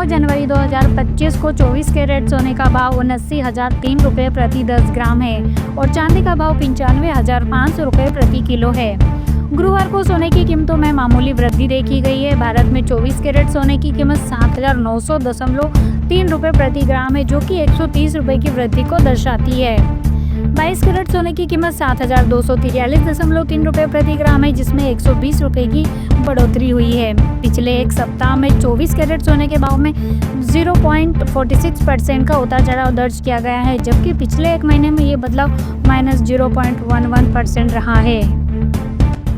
जनवरी 2025 को 24 कैरेट सोने का भाव 79,003 रुपये प्रति 10 ग्राम है और चांदी का भाव 95,500 रुपये प्रति किलो है। गुरुवार को सोने की कीमतों में मामूली वृद्धि देखी गई है। भारत में 24 कैरेट सोने की कीमत 7,900.3 रुपये प्रति ग्राम है, जो कि 130 रुपये की वृद्धि को दर्शाती है। 22 कैरेट सोने की कीमत 7,243.3 रुपये प्रति ग्राम है, जिसमें 120 रुपये की बढ़ोतरी हुई है। पिछले एक सप्ताह में 24 कैरेट सोने के भाव में 0.46% का उतार चढ़ाव दर्ज किया गया है, जबकि पिछले एक महीने में ये बदलाव -0.11% रहा है।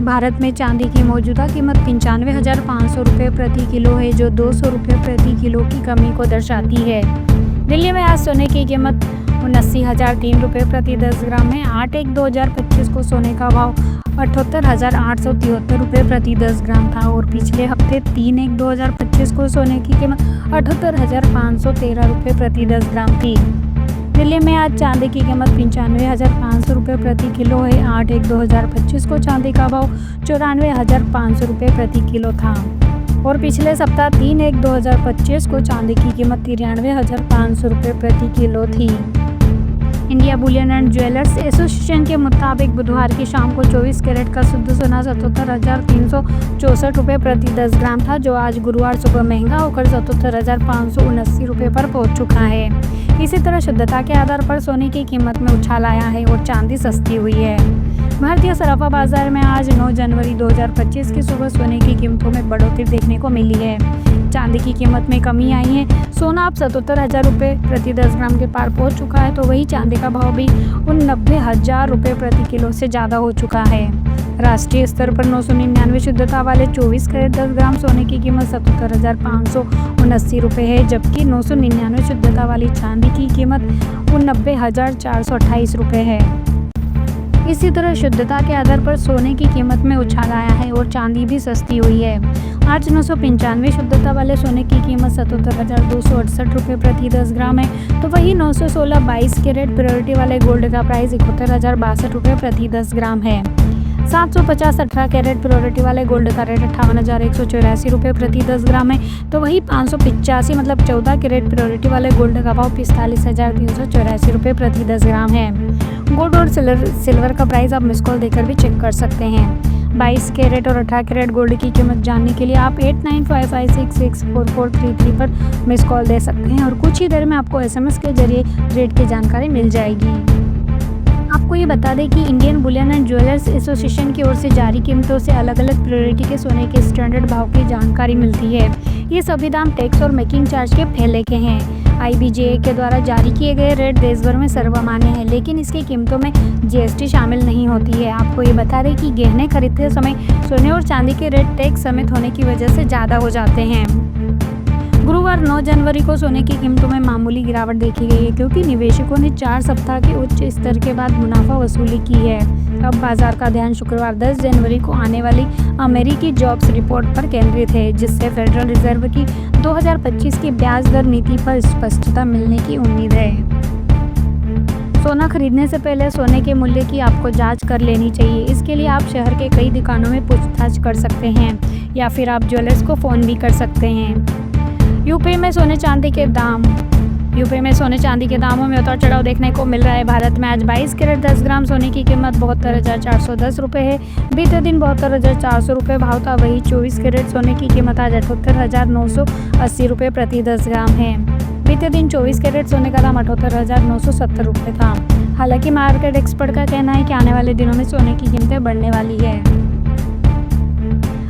भारत में चांदी की मौजूदा कीमत 95,500 रुपये प्रति किलो है, जो 200 रुपये प्रति किलो की कमी को दर्शाती है। दिल्ली में आज सोने की कीमत 79,003 रुपये प्रति 10 ग्राम है। 8/1/2025 को सोने का भाव 78,873 रुपये प्रति 10 ग्राम था और पिछले हफ्ते 3/1/2025 को सोने की कीमत 78,513 रुपये प्रति 10 ग्राम थी। दिल्ली में आज चांदी की कीमत 95,500 रुपये प्रति किलो है। 8/1/2025 को चांदी का भाव 94,500 रुपये प्रति किलो था और पिछले सप्ताह 3/1/2025 को चांदी की कीमत 93,500 रुपये प्रति किलो थी। India Boolean and jewellers association के मुताबिक बुधवार की शाम को 24 कैरेट का शुद्ध सोना 77,364 रुपये प्रति 10 ग्राम था, जो आज गुरुवार सुबह महंगा होकर 77,579 रुपये पर पहुंच चुका है। इसी तरह शुद्धता के आधार पर सोने की कीमत में उछाल आया है और चांदी सस्ती हुई है। भारतीय सराफा बाजार में आज 9 जनवरी 2025 की सुबह सोने की कीमतों में बढ़ोतरी देखने को मिली है। चांदी की कीमत में कमी आई है। सोना अब 77,000 रुपये प्रति 10 ग्राम के पार पहुंच चुका है, तो वही चांदी का भाव भी 90,000 रुपये प्रति किलो से ज़्यादा हो चुका है। राष्ट्रीय स्तर पर 999 शुद्धता वाले 24 कैरेट 10 ग्राम सोने की कीमत 77,579 रुपये है, जबकि 999 शुद्धता वाली चांदी की कीमत 90,428 रुपये है। इसी तरह शुद्धता के आधार पर सोने की कीमत में उछाल आया है और चांदी भी सस्ती हुई है। आज 995 शुद्धता वाले सोने की कीमत 77,268 रुपये प्रति 10 ग्राम है, तो वही 916 22 कैरेट प्योरिटी वाले गोल्ड का प्राइस 71,062 रुपये प्रति 10 ग्राम है। 750 18 कैरेट प्योरिटी वाले गोल्ड का रेट 58,184 रुपये प्रति 10 ग्राम है, तो वही 585 मतलब 14 कैरेट प्योरिटी वाले गोल्ड का भाव 45,384 रुपये प्रति 10 ग्राम है। गोल्ड और सिल्वर का प्राइस आप मिस कॉल देकर भी चेक कर सकते हैं। 22 कैरेट और 18 कैरेट गोल्ड की कीमत जानने के लिए आप 8955664433 पर मिस कॉल दे सकते हैं और कुछ ही देर में आपको SMS के जरिए रेट की जानकारी मिल जाएगी। आपको ये बता दें कि Indian Boolean and jewellers association की ओर से जारी कीमतों से अलग अलग प्योरिटी के सोने के स्टैंडर्ड भाव की जानकारी मिलती है। ये सभी दाम टैक्स और मेकिंग चार्ज के पहले के हैं। IBJA के द्वारा जारी किए गए रेट देश भर में सर्वमान्य है, लेकिन इसकी कीमतों में GST शामिल नहीं होती है। आपको ये बता दें कि गहने खरीदते समय सोने और चांदी के रेट टैक्स समेत होने की वजह से ज़्यादा हो जाते हैं। गुरुवार 9 जनवरी को सोने की कीमतों में मामूली गिरावट देखी गई है, क्योंकि निवेशकों ने 4 सप्ताह के उच्च स्तर के बाद मुनाफा वसूली की है। अब बाजार का ध्यान शुक्रवार 10 जनवरी को आने वाली अमेरिकी जॉब्स रिपोर्ट पर केंद्रित है, जिससे फेडरल रिजर्व की 2025 की ब्याज दर नीति पर स्पष्टता मिलने की उम्मीद है। सोना खरीदने से पहले सोने के मूल्य की आपको जांच कर लेनी चाहिए। इसके लिए आप शहर के कई दुकानों में पूछताछ कर सकते हैं या फिर आप ज्वेलर्स को फ़ोन भी कर सकते हैं। यूपी में सोने चांदी के दामों में उतार चढ़ाव देखने को मिल रहा है। भारत में आज 22 कैरेट 10 ग्राम सोने की कीमत 72,410 रुपये है। बीते दिन 72,400 रुपये भाव था। वही 24 कैरेट सोने की कीमत आज 78,980 रुपये प्रति 10 ग्राम है। बीते दिन 24 कैरेट सोने का दाम 78,970 रुपये था। हालांकि मार्केट एक्सपर्ट का कहना है कि आने वाले दिनों में सोने की कीमतें बढ़ने वाली है।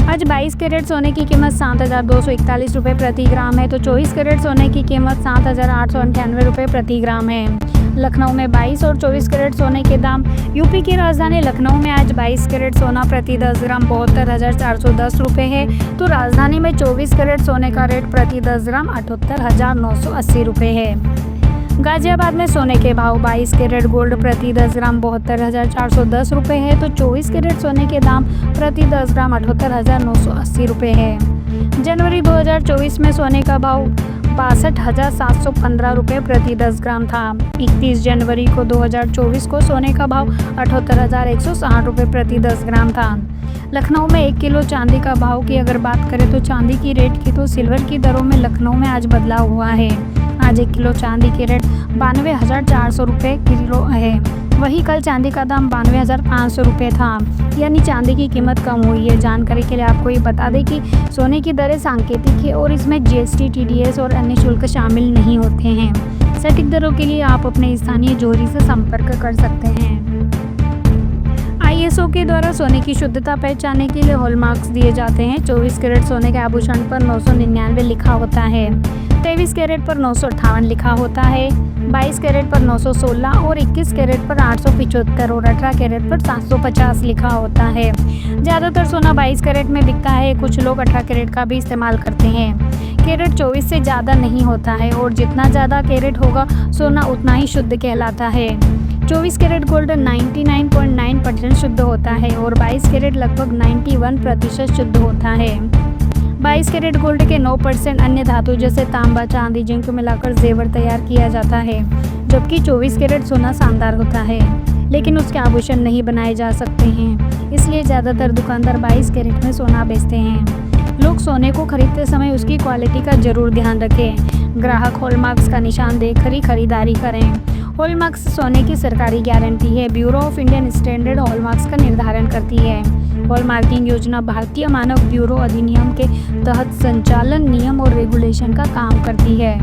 आज 22 कैरेट सोने की कीमत 7,241 रुपये प्रति ग्राम है, तो 24 कैरेट सोने की कीमत 7,898 रुपये प्रति ग्राम है। लखनऊ में 22 और 24 कैरेट सोने के दाम। यूपी की राजधानी लखनऊ में आज 22 कैरेट सोना प्रति 10 ग्राम 72,410 रुपये है, तो राजधानी में 24 कैरेट सोने का रेट प्रति 10 ग्राम 78,980 रुपये है। गाजियाबाद में सोने के भाव 22 कैरेट गोल्ड प्रति 10 ग्राम 72,410 रुपये है, तो 24 कैरेट सोने के दाम प्रति 10 ग्राम 78,980 रुपये है। जनवरी 2024 में सोने का भाव 62,715 रुपये प्रति 10 ग्राम था। 31 जनवरी को 2024 को सोने का भाव 78,160 रुपये प्रति 10 ग्राम था। लखनऊ में 1 किलो चांदी का भाव की अगर बात करें तो चांदी की रेट की तो सिल्वर की दरों में लखनऊ में आज बदलाव हुआ है। आज 1 किलो चांदी की रेट 92,400 रुपये किलो है। वहीं कल चांदी का दाम 92,500 रुपये था, यानी चांदी की कीमत कम हुई है। जानकारी के लिए आपको ये बता दें कि सोने की दरें सांकेतिक है और इसमें जीएसटी, टीडीएस और अन्य शुल्क शामिल नहीं होते हैं। सटीक दरों के लिए आप अपने स्थानीय जोहरी से संपर्क कर सकते हैं। आईएसओ के द्वारा सोने की शुद्धता पहचानने के लिए हॉलमार्क्स दिए जाते हैं। 24 कैरेट सोने के आभूषण पर 999 लिखा होता है, 23 कैरेट पर 958 लिखा होता है, 22 कैरेट पर 916 और 21 कैरेट पर 875 और 18 कैरेट पर 750 लिखा होता है। ज़्यादातर सोना 22 कैरेट में बिकता है, कुछ लोग 18 कैरेट का भी इस्तेमाल करते हैं। कैरेट 24 से ज़्यादा नहीं होता है और जितना ज़्यादा कैरेट होगा सोना उतना ही शुद्ध कहलाता है। 24 कैरेट गोल्ड 99.9% शुद्ध होता है और 22 कैरेट लगभग 91% शुद्ध होता है। 22 कैरेट गोल्ड के 9% अन्य धातु जैसे तांबा, चांदी, जिंक मिलाकर जेवर तैयार किया जाता है, जबकि 24 कैरेट सोना शानदार होता है, लेकिन उसके आभूषण नहीं बनाए जा सकते हैं। इसलिए ज़्यादातर दुकानदार 22 कैरेट में सोना बेचते हैं। लोग सोने को खरीदते समय उसकी क्वालिटी का जरूर ध्यान रखें। ग्राहक हॉलमार्क्स का निशान देखकर ही खरीदारी करें। हॉलमार्क्स सोने की सरकारी गारंटी है। Bureau of Indian standard hallmarks का निर्धारण करती है। हॉलमार्किंग योजना भारतीय मानक ब्यूरो अधिनियम के तहत संचालन, नियम और रेगुलेशन का काम करती है।